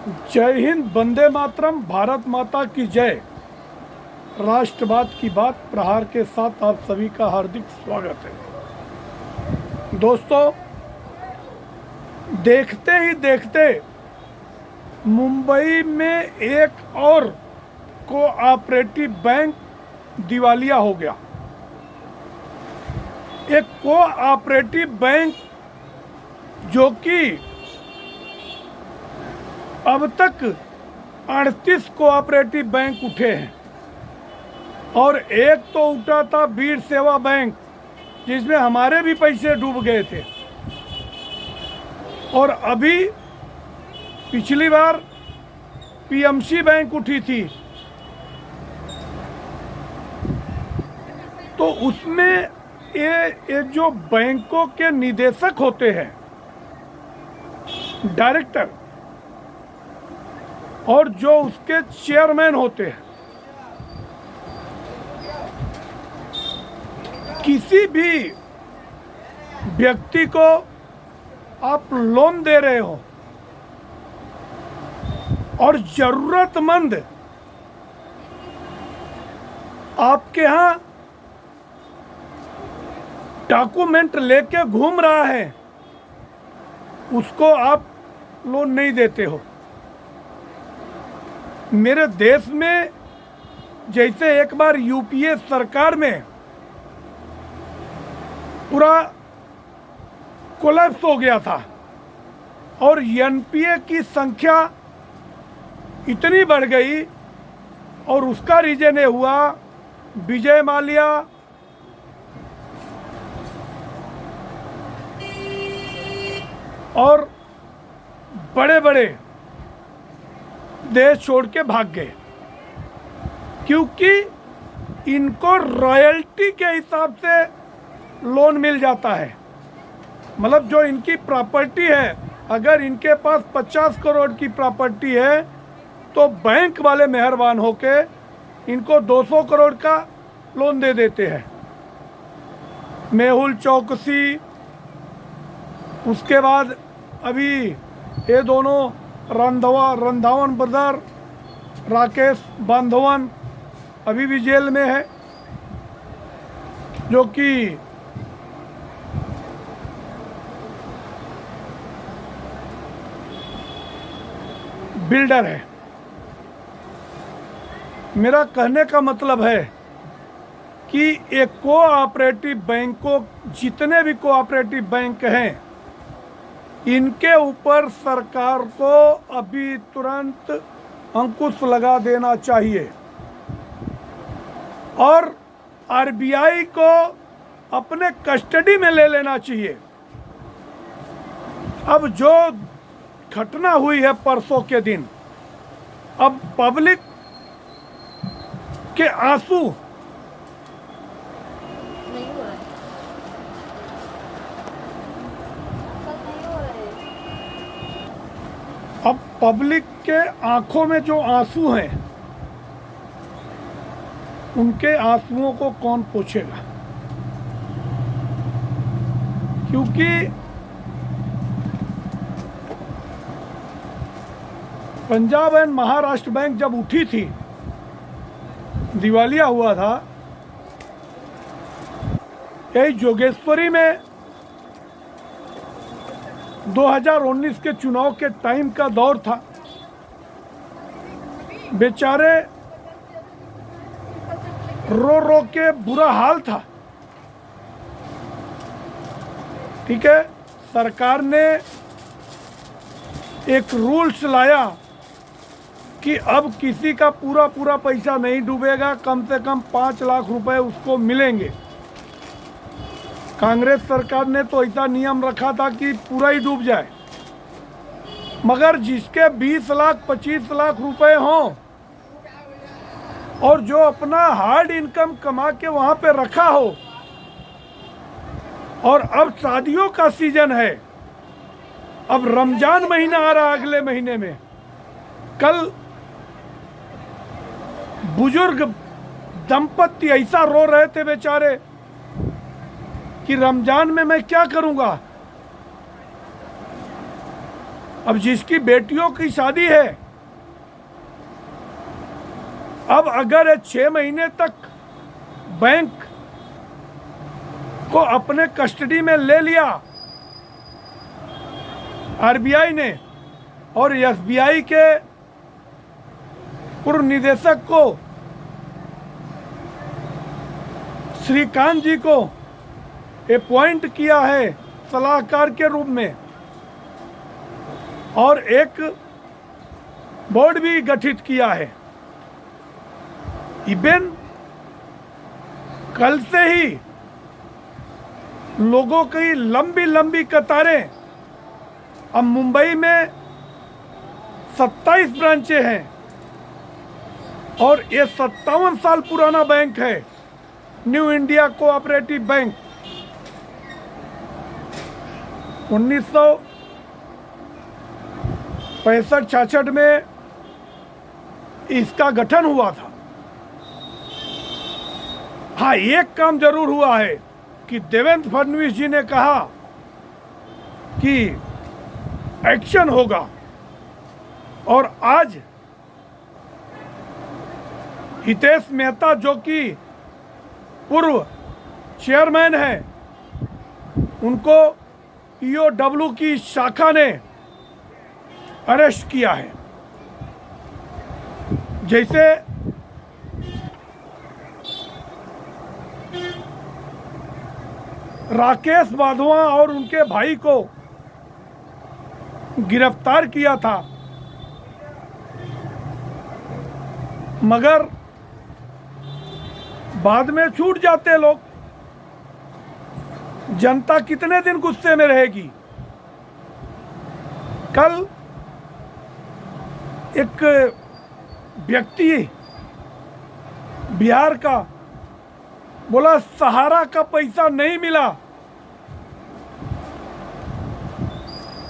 जय हिंद, वंदे मातरम, भारत माता की जय। राष्ट्रवाद की बात प्रहार के साथ आप सभी का हार्दिक स्वागत है। दोस्तों, देखते ही देखते मुंबई में एक और कोऑपरेटिव बैंक दिवालिया हो गया। एक कोऑपरेटिव बैंक जो कि अब तक 38 कोऑपरेटिव बैंक उठे हैं और एक तो उठा था वीर सेवा बैंक, जिसमें हमारे भी पैसे डूब गए थे। और अभी पिछली बार पीएमसी बैंक उठी थी, तो उसमें ये जो बैंकों के निदेशक होते हैं, डायरेक्टर, और जो उसके चेयरमैन होते हैं, किसी भी व्यक्ति को आप लोन दे रहे हो और जरूरतमंद आपके यहाँ डॉक्यूमेंट लेके घूम रहा है, उसको आप लोन नहीं देते हो। मेरे देश में जैसे एक बार यूपीए सरकार में पूरा कोलैप्स हो गया था और एनपीए की संख्या इतनी बढ़ गई, और उसका रीजन ये हुआ विजय माल्या और बड़े बड़े देश छोड़ के भाग गए, क्योंकि इनको रॉयल्टी के हिसाब से लोन मिल जाता है। मतलब जो इनकी प्रॉपर्टी है, अगर इनके पास 50 करोड़ की प्रॉपर्टी है तो बैंक वाले मेहरबान होके इनको 200 करोड़ का लोन दे देते हैं। मेहुल चौकसी, उसके बाद अभी ये दोनों रंधावन ब्रदर, राकेश बांधवन अभी भी जेल में है, जो कि बिल्डर है। मेरा कहने का मतलब है कि एक कोऑपरेटिव बैंकों, जितने भी कोऑपरेटिव बैंक हैं, इनके ऊपर सरकार को अभी तुरंत अंकुश लगा देना चाहिए और आरबीआई को अपने कस्टडी में ले लेना चाहिए। अब जो घटना हुई है परसों के दिन, अब पब्लिक के आंसू अब पब्लिक के आंखों में जो आंसू हैं, उनके आंसुओं को कौन पोंछेगा? क्योंकि पंजाब एंड महाराष्ट्र बैंक जब उठी थी, दिवालिया हुआ था, यही जोगेश्वरी में 2019 के चुनाव के टाइम का दौर था। बेचारे रो रो के बुरा हाल था। ठीक है, सरकार ने एक रूल्स लाया कि अब किसी का पूरा पैसा नहीं डूबेगा, कम से कम 5 लाख रुपए उसको मिलेंगे। कांग्रेस सरकार ने तो ऐसा नियम रखा था कि पूरा ही डूब जाए, मगर जिसके 20 लाख 25 लाख रुपए हों और जो अपना हार्ड इनकम कमा के वहां पे रखा हो, और अब शादियों का सीजन है, अब रमजान महीना आ रहा अगले महीने में। कल बुजुर्ग दंपति ऐसा रो रहे थे बेचारे कि रमजान में मैं क्या करूंगा। अब जिसकी बेटियों की शादी है, अब अगर 6 महीने तक बैंक को अपने कस्टडी में ले लिया आरबीआई ने, और एसबीआई के पूर्व निदेशक को श्रीकांत जी को अपॉइंट किया है सलाहकार के रूप में, और एक बोर्ड भी गठित किया है। इवन कल से ही लोगों की लंबी लंबी कतारें, अब मुंबई में 27 ब्रांचें हैं और ये 57 साल पुराना बैंक है, न्यू इंडिया कोऑपरेटिव बैंक। 1965-66 में इसका गठन हुआ था। हाँ, एक काम जरूर हुआ है कि देवेंद्र फडणवीस जी ने कहा कि एक्शन होगा, और आज हितेश मेहता जो कि पूर्व चेयरमैन हैं, उनको ईओडब्ल्यू की शाखा ने अरेस्ट किया है। जैसे राकेश वाधवा और उनके भाई को गिरफ्तार किया था, मगर बाद में छूट जाते लोग। जनता कितने दिन गुस्से में रहेगी। कल एक व्यक्ति बिहार का बोला सहारा का पैसा नहीं मिला,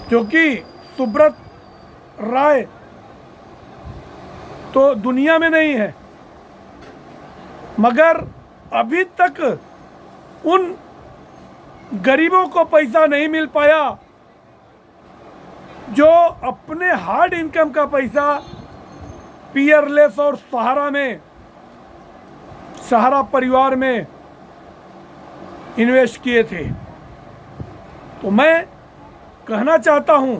क्योंकि सुब्रत राय तो दुनिया में नहीं है, मगर अभी तक उन गरीबों को पैसा नहीं मिल पाया जो अपने हार्ड इनकम का पैसा पीयरलेस और सहारा परिवार में इन्वेस्ट किए थे। तो मैं कहना चाहता हूं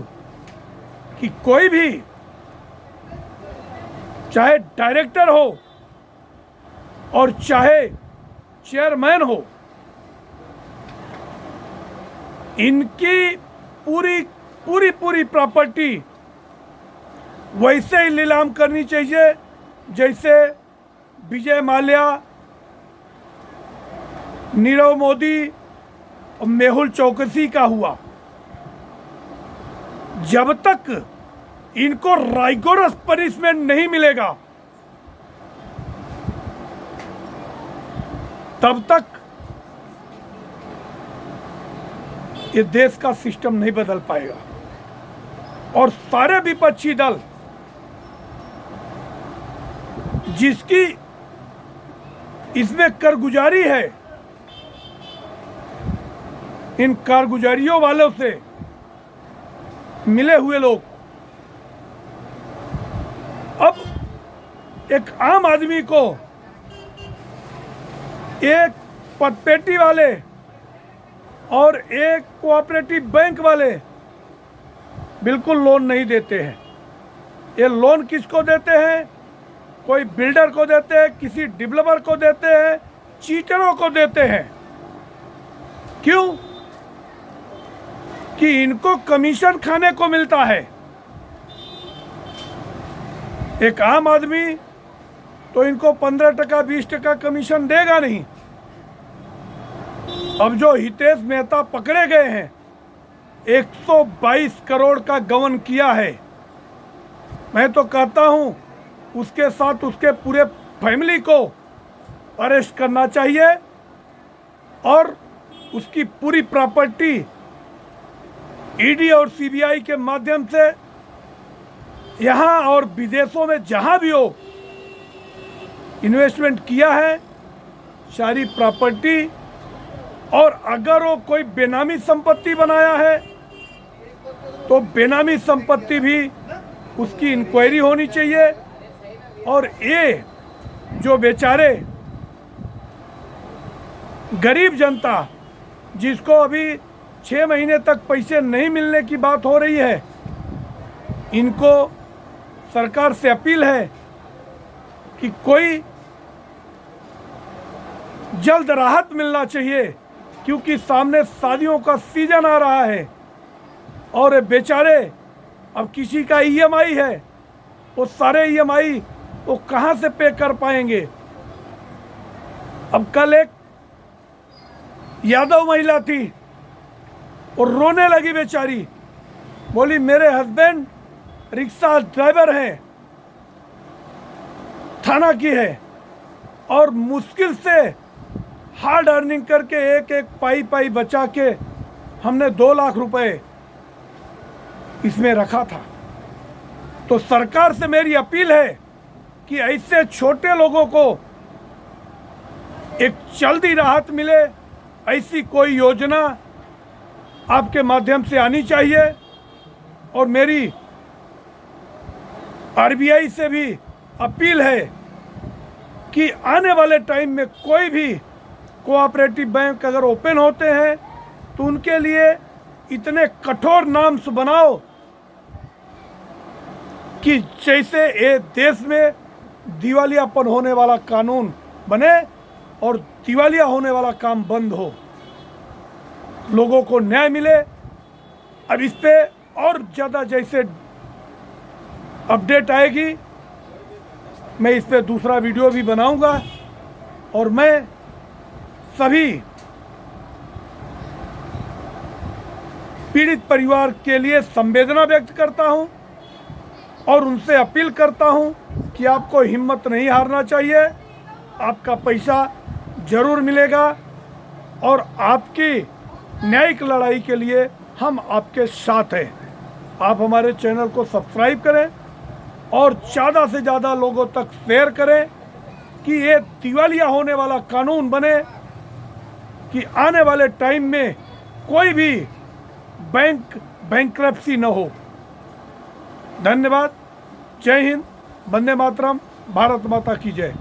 कि कोई भी, चाहे डायरेक्टर हो और चाहे चेयरमैन हो, इनकी पूरी प्रॉपर्टी वैसे ही नीलाम करनी चाहिए जैसे विजय माल्या, नीरव मोदी और मेहुल चौकसी का हुआ। जब तक इनको राइगोरस पनिशमेंट नहीं मिलेगा, तब तक ये देश का सिस्टम नहीं बदल पाएगा। और सारे विपक्षी दल जिसकी इसमें कारगुजारी है, इन कारगुजारियों वालों से मिले हुए लोग अब एक आम आदमी को, एक पदपेटी वाले और एक कोऑपरेटिव बैंक वाले बिल्कुल लोन नहीं देते हैं। ये लोन किसको देते हैं? कोई बिल्डर को देते हैं, किसी डेवलपर को देते हैं, चीटरों को देते हैं। क्यों? कि इनको कमीशन खाने को मिलता है। एक आम आदमी तो इनको 15% 20% कमीशन देगा नहीं। अब जो हितेश मेहता पकड़े गए हैं, 122 करोड़ का गबन किया है। मैं तो कहता हूं उसके साथ उसके पूरे फैमिली को अरेस्ट करना चाहिए और उसकी पूरी प्रॉपर्टी ईडी और सीबीआई के माध्यम से यहाँ और विदेशों में जहाँ भी हो इन्वेस्टमेंट किया है, सारी प्रॉपर्टी, और अगर वो कोई बेनामी संपत्ति बनाया है तो बेनामी संपत्ति भी उसकी इंक्वायरी होनी चाहिए। और ये जो बेचारे गरीब जनता जिसको अभी 6 महीने तक पैसे नहीं मिलने की बात हो रही है, इनको सरकार से अपील है कि कोई जल्द राहत मिलना चाहिए, क्योंकि सामने शादियों का सीजन आ रहा है और बेचारे अब किसी का ईएमआई है, वो सारे ईएमआई वो कहाँ से पे कर पाएंगे। अब कल एक यादव महिला थी और रोने लगी बेचारी, बोली मेरे हस्बैंड रिक्शा ड्राइवर हैं, थाना की है, और मुश्किल से हार्ड अर्निंग करके एक एक पाई पाई बचा के हमने 2 लाख रुपए इसमें रखा था। तो सरकार से मेरी अपील है कि ऐसे छोटे लोगों को एक जल्दी राहत मिले, ऐसी कोई योजना आपके माध्यम से आनी चाहिए। और मेरी आरबीआई से भी अपील है कि आने वाले टाइम में कोई भी कोऑपरेटिव बैंक अगर ओपन होते हैं तो उनके लिए इतने कठोर नॉर्म्स बनाओ कि जैसे ये देश में दिवालियापन होने वाला कानून बने और दिवालिया होने वाला काम बंद हो, लोगों को न्याय मिले। अब इस पे और ज़्यादा जैसे अपडेट आएगी मैं इस पे दूसरा वीडियो भी बनाऊंगा। और मैं सभी पीड़ित परिवार के लिए संवेदना व्यक्त करता हूं और उनसे अपील करता हूं कि आपको हिम्मत नहीं हारना चाहिए, आपका पैसा जरूर मिलेगा और आपकी न्यायिक लड़ाई के लिए हम आपके साथ हैं। आप हमारे चैनल को सब्सक्राइब करें और ज़्यादा से ज़्यादा लोगों तक शेयर करें कि ये दिवालिया होने वाला कानून बने, कि आने वाले टाइम में कोई भी बैंक बैंक्रप्सी न हो। धन्यवाद। जय हिंद, वंदे मातरम, भारत माता की जय।